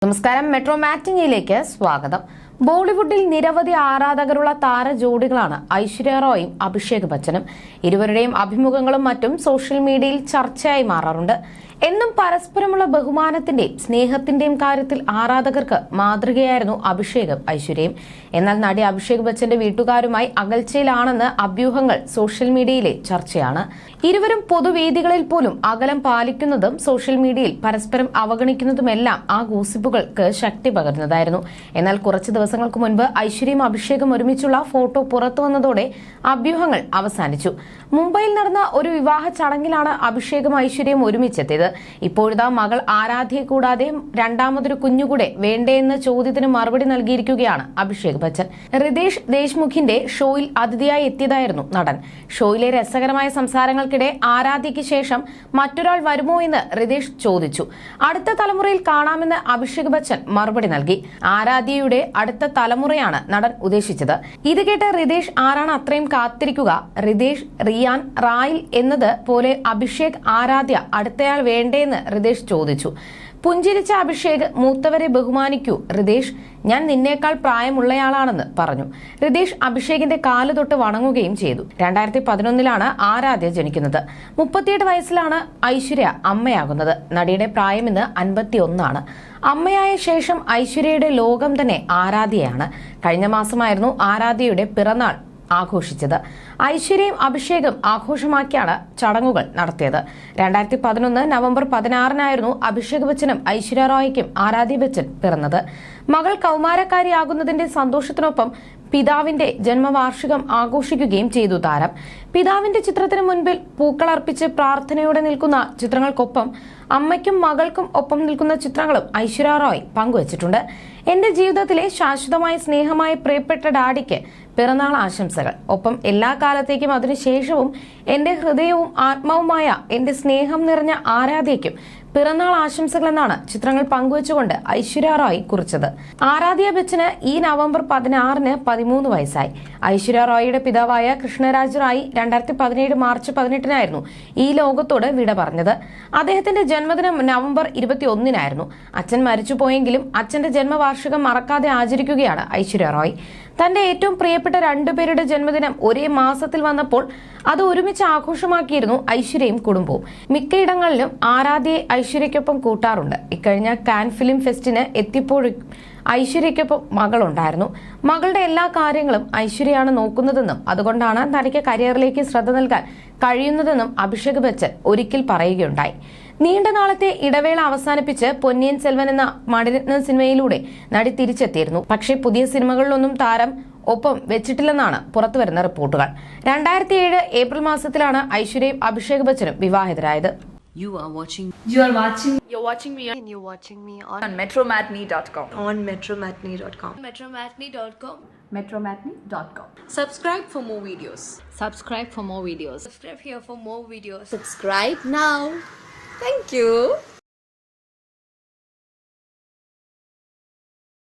നമസ്കാരം, മെട്രോ മാറ്റിനിയിലേക്ക് സ്വാഗതം. ബോളിവുഡിൽ നിരവധി ആരാധകരുള്ള താര ജോഡികളാണ് ഐശ്വര്യ റോയും അഭിഷേക് ബച്ചനും. ഇരുവരുടെയും അഭിമുഖങ്ങളും മറ്റും സോഷ്യൽ മീഡിയയിൽ ചർച്ചയായി മാറാറുണ്ട്. എന്നും പരസ്പരമുള്ള ബഹുമാനത്തിന്റെയും സ്നേഹത്തിന്റെയും കാര്യത്തിൽ ആരാധകർക്ക് മാതൃകയായിരുന്നു അഭിഷേകും ഐശ്വര്യയും. എന്നാൽ നടി അഭിഷേക് ബച്ചന്റെ വീട്ടുകാരുമായി അകൽച്ചയിലാണെന്ന് അഭ്യൂഹങ്ങൾ സോഷ്യൽ മീഡിയയിലെ ചർച്ചയാണ്. ഇരുവരും പൊതുവേദികളിൽ പോലും അകലം പാലിക്കുന്നതും സോഷ്യൽ മീഡിയയിൽ പരസ്പരം അവഗണിക്കുന്നതുമെല്ലാം ആ ഗോസിപ്പുകൾക്ക് ശക്തി പകരുന്നതായിരുന്നു. എന്നാൽ കുറച്ച് ദിവസങ്ങൾക്ക് മുൻപ് ഐശ്വര്യയും അഭിഷേകും ഒരുമിച്ചുള്ള ഫോട്ടോ പുറത്തുവന്നതോടെ അഭ്യൂഹങ്ങൾ അവസാനിച്ചു. മുംബൈയിൽ നടന്ന ഒരു വിവാഹ ചടങ്ങിലാണ് അഭിഷേകും ഐശ്വര്യയും ഒരുമിച്ചെത്തിയത്. ഇപ്പോഴിതാ മകൾ ആരാധ്യയെ കൂടാതെ രണ്ടാമതൊരു കുഞ്ഞുകൂടെ വേണ്ടേ എന്ന ചോദ്യത്തിന് മറുപടി നൽകിയിരിക്കുകയാണ് അഭിഷേക് ബച്ചൻ. റിതേഷ് ദേശ്മുഖിന്റെ ഷോയിൽ അതിഥിയായി എത്തിയതായിരുന്നു നടൻ. ഷോയിലെ രസകരമായ സംസാരങ്ങൾക്കിടെ ആരാധ്യയ്ക്ക് ശേഷം മറ്റൊരാൾ വരുമോ എന്ന് റിതേഷ് ചോദിച്ചു. അടുത്ത തലമുറയിൽ കാണാമെന്ന് അഭിഷേക് ബച്ചൻ മറുപടി നൽകി. ആരാധ്യയുടെ അടുത്ത തലമുറയാണ് നടൻ ഉദ്ദേശിച്ചത്. ഇത് കേട്ട് റിതേഷ് ആരാണ് അത്രയും കാത്തിരിക്കുക? റിതേഷ്, റിയാൻ, റായിൽ എന്നത് പോലെ അഭിഷേക്, ആരാധ്യ അടുത്തയാൾ വേണ്ടേന്ന് റിതേഷ് ചോദിച്ചു. പുഞ്ചിരിച്ച അഭിഷേക്, മൂത്തവരെ ബഹുമാനിക്കൂ റിതേഷ്, ഞാൻ നിന്നേക്കാൾ പ്രായമുള്ളയാളാണെന്ന് പറഞ്ഞു. റിതേഷ് അഭിഷേകിന്റെ കാല് തൊട്ട് വണങ്ങുകയും ചെയ്തു. 2011 ആരാധ്യ ജനിക്കുന്നത്. 38 വയസ്സിലാണ് ഐശ്വര്യ അമ്മയാകുന്നത്. നടിയുടെ പ്രായം ഇന്ന് 51. അമ്മയായ ശേഷം ഐശ്വര്യയുടെ ലോകം തന്നെ ആരാധ്യയാണ്. കഴിഞ്ഞ മാസമായിരുന്നു ആരാധ്യയുടെ പിറന്നാൾ ആഘോഷിച്ചത്. ഐശ്വര്യയും അഭിഷേകും ആഘോഷമാക്കിയാണ് ചടങ്ങുകൾ നടത്തിയത്. 2011 നവംബർ 16 അഭിഷേക് ബച്ചനും ഐശ്വര്യ റോയ്ക്കും ആരാധ്യ ബച്ചൻ പിറന്നത്. മകൾ കൗമാരക്കാരിയാകുന്നതിന്റെ സന്തോഷത്തിനൊപ്പം പിതാവിന്റെ ജന്മവാർഷികം ആഘോഷിക്കുകയും ചെയ്തു താരം. പിതാവിന്റെ ചിത്രത്തിന് മുൻപിൽ പൂക്കളർപ്പിച്ച് പ്രാർത്ഥനയോടെ നിൽക്കുന്ന ചിത്രങ്ങൾക്കൊപ്പം അമ്മയ്ക്കും മകൾക്കും ഒപ്പം നിൽക്കുന്ന ചിത്രങ്ങളും ഐശ്വര്യ റോയ് പങ്കുവച്ചിട്ടുണ്ട്. എന്റെ ജീവിതത്തിലെ ശാശ്വതമായ സ്നേഹമായ പ്രിയപ്പെട്ട ഡാഡിക്ക് പിറന്നാൾ ആശംസകൾ. ഒപ്പം എല്ലാ കാലത്തേക്കും അതിനുശേഷവും എന്റെ ഹൃദയവും ആത്മാവുമായ എന്റെ സ്നേഹം നിറഞ്ഞ ആരാധ്യയ്ക്കും പിറന്നാൾ ആശംസകൾ എന്നാണ് ചിത്രങ്ങൾ പങ്കുവച്ചുകൊണ്ട് ഐശ്വര്യ റോയ് കുറിച്ചത്. ആരാധ്യ ബച്ചന് ഈ നവംബർ 16 13 വയസ്സായി. ഐശ്വര്യ റോയിയുടെ പിതാവായ കൃഷ്ണരാജ് റായി 2017 മാർച്ച് 18 ഈ ലോകത്തോട് വിട പറഞ്ഞത്. അദ്ദേഹത്തിന്റെ ജന്മദിനം നവംബർ 21 അച്ഛൻ മരിച്ചുപോയെങ്കിലും അച്ഛന്റെ ജന്മവാർഷികം മറക്കാതെ ആചരിക്കുകയാണ് ഐശ്വര്യ റോയ്. തന്റെ ഏറ്റവും പ്രിയപ്പെട്ട രണ്ടുപേരുടെ ജന്മദിനം ഒരേ മാസത്തിൽ വന്നപ്പോൾ അത് ഒരുമിച്ച് ആഘോഷമാക്കിയിരുന്നു ഐശ്വര്യയും കുടുംബവും. മിക്കയിടങ്ങളിലും ആരാധ്യയെ ഐശ്വര്യയ്ക്കൊപ്പം കൂട്ടാറുണ്ട്. ഇക്കഴിഞ്ഞ കാൻ ഫിലിം ഫെസ്റ്റിന് എത്തിയപ്പോഴും ഐശ്വര്യയ്ക്കൊപ്പം മകളുണ്ടായിരുന്നു. മകളുടെ എല്ലാ കാര്യങ്ങളും ഐശ്വര്യയാണ് നോക്കുന്നതെന്നും അതുകൊണ്ടാണ് തനിക്ക് കരിയറിലേക്ക് ശ്രദ്ധ നൽകാൻ കഴിയുന്നതെന്നും അഭിഷേക് ബച്ചൻ ഒരിക്കൽ പറയുകയുണ്ടായി. നീണ്ട നാളത്തെ ഇടവേള അവസാനിപ്പിച്ച് പൊന്നിയിൻ സെൽവൻ എന്ന മണിരത്നം സിനിമയിലൂടെ നടി തിരിച്ചെത്തിയിരുന്നു. പക്ഷേ പുതിയ സിനിമകളിലൊന്നും താരം ഒപ്പം വെച്ചിട്ടില്ലെന്നാണ് പുറത്തുവരുന്ന റിപ്പോർട്ടുകൾ. 2007 ഏപ്രിൽ മാസത്തിലാണ് ഐശ്വര്യയും Abhishek ബച്ചനും വിവാഹിതരായത്. You're watching me on metromatney.com. metromatney.com. Subscribe for more videos. Subscribe for more videos. Subscribe here for more videos. Subscribe now. Thank you.